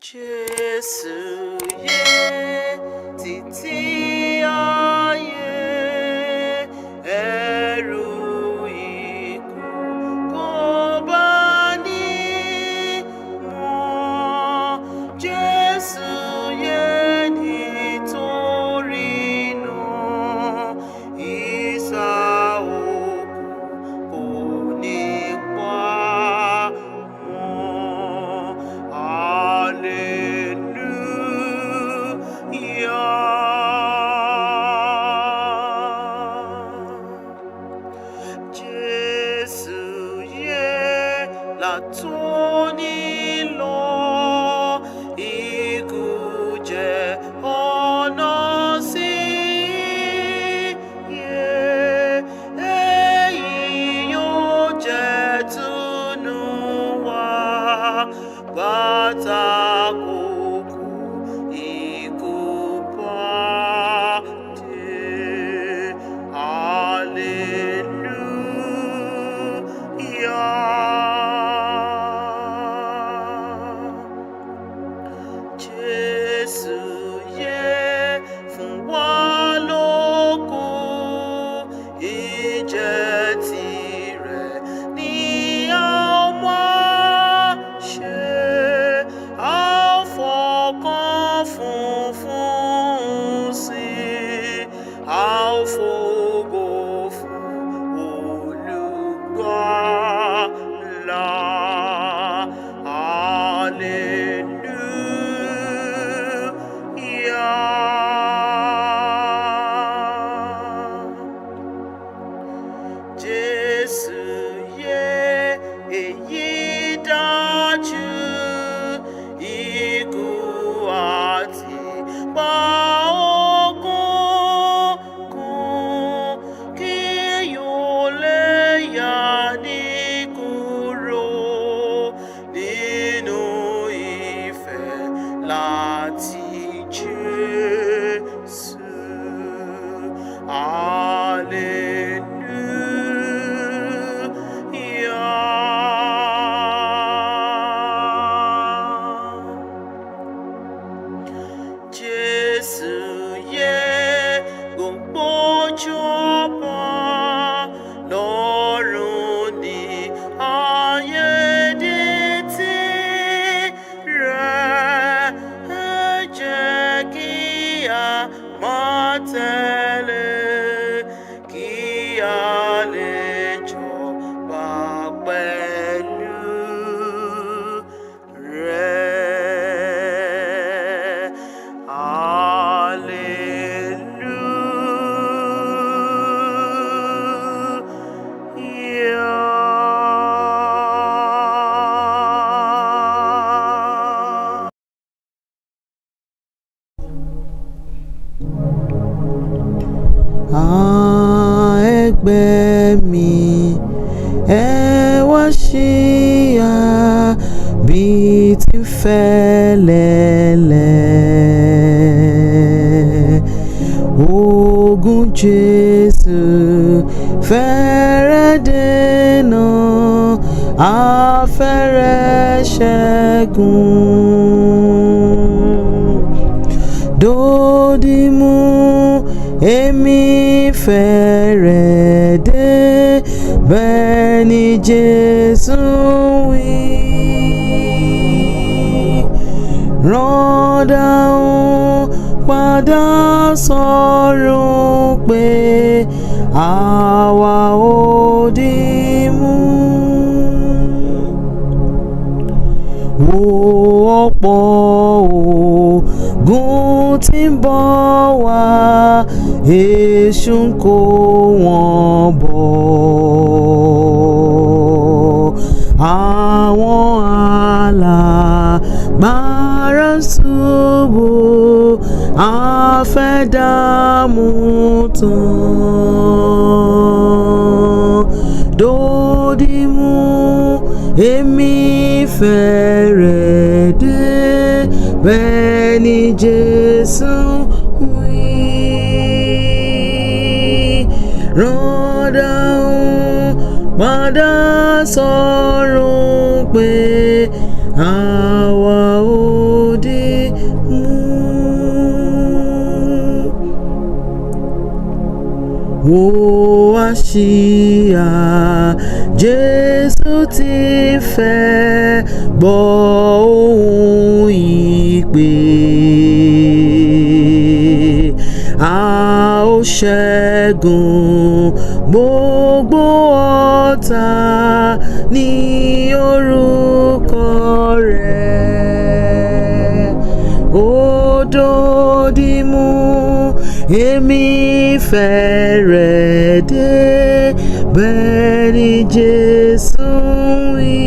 Jesu ye Titi ayé ẹ̀rù ikú kò bá ní mọ́. Jesu ye nítorí náà ìsà òkú kò ní pa Jesu ye látòní lọ ikú jẹ́ ọ̀nà sí yé èyí yóò jẹ́ tùnú wa pátákókò ikú pàdé. Jesu ye fún wa lógo ìjẹ́ tirẹ̀ ni a máa ṣe, a fọkàn funfun sí, a fògo fún Olùgbàlà. Jesu ye èyí dájú ikú àti pa ogun kún kí yóò lè yà ní kúrò nínú ìfẹ́ láti Jesu. Jesu ye gbogbo jọba lọ́run ní ayédètí rẹ̀, ẹ jẹ́ kí a máa tẹ̀lé kí a lè jọba pẹ̀lú rẹ̀. Ẹgbẹ́ mi ẹ wá ṣíyà bí ti fẹ́lẹ́lẹ́, ogun Jésù fẹ́rẹ̀ dènà afẹ́rẹ́ ṣẹ́gun. Dòdìmú èmi fẹ́rẹ̀ dé, bẹ́ẹ̀ ni Jésù wí. Rọ́dáhùn padà sọ̀rọ̀ pé àwa ò dìmú. Wo ọ̀pọ̀ ogun tí ń bọ̀ wá, èṣù ń kó wọn bọ̀. Àwọn alágbára ṣubú, a fẹ́ dààmú tán. Dòdìmú èmi fẹ́rẹ̀ dé, bẹ́ẹ̀ ni Jésù wí. Rọ́dáhùn padà sọ̀rọ̀ pé àwa ò wo àṣìá Jésù ti fẹ́ gbọ́ ohùn ìpè. A ó ṣẹ́gun gbogbo ọ̀tá ní orúkọ rẹ̀. Òdòdìmú èmi fẹ́rẹ̀ dé, bẹ́ẹ̀ ni Jésù wí.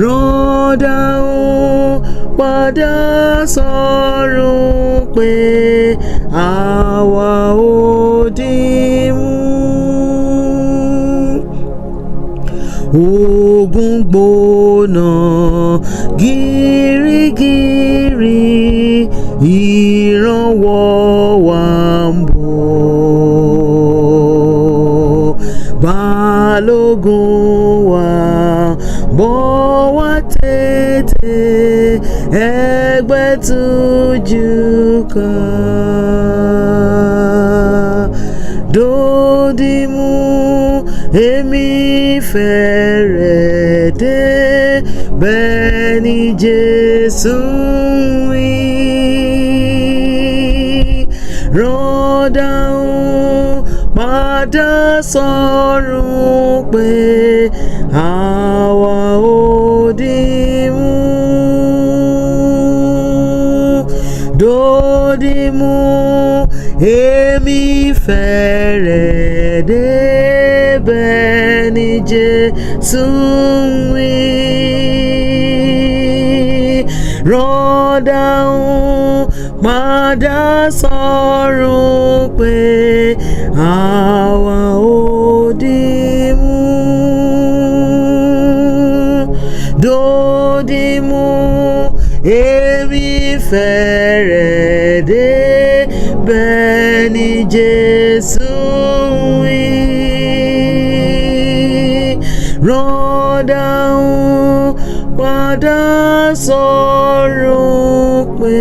Rọ́dà ó padà sọ̀rọ̀ pé àwa ò dìmú. Ogun gbóná gírígírí, ìrànwọ́ wa ń bọ̀. Balógun wa bọ̀ wá tètè, ẹgbẹ́ tújú ká. Dòdìmú èmi fẹ́rẹ̀ dé, bẹ́ẹ̀ ni Jésù wí. Rọ́dà ó padà sọ̀rọ̀ pé àwa ò dìmú. Dòdìmú èmi fẹ́rẹ̀ dé, bẹ́ẹ̀ ni Jésù wí. Rọ́dà ó padà sọ̀rọ̀ pé àwa ò dìmú. Dòdìmú èmi fẹ́rẹ̀ dé, bẹ́ẹ̀ ni Jésù wí. Rọ́dà ó padà sọ̀rọ̀ pé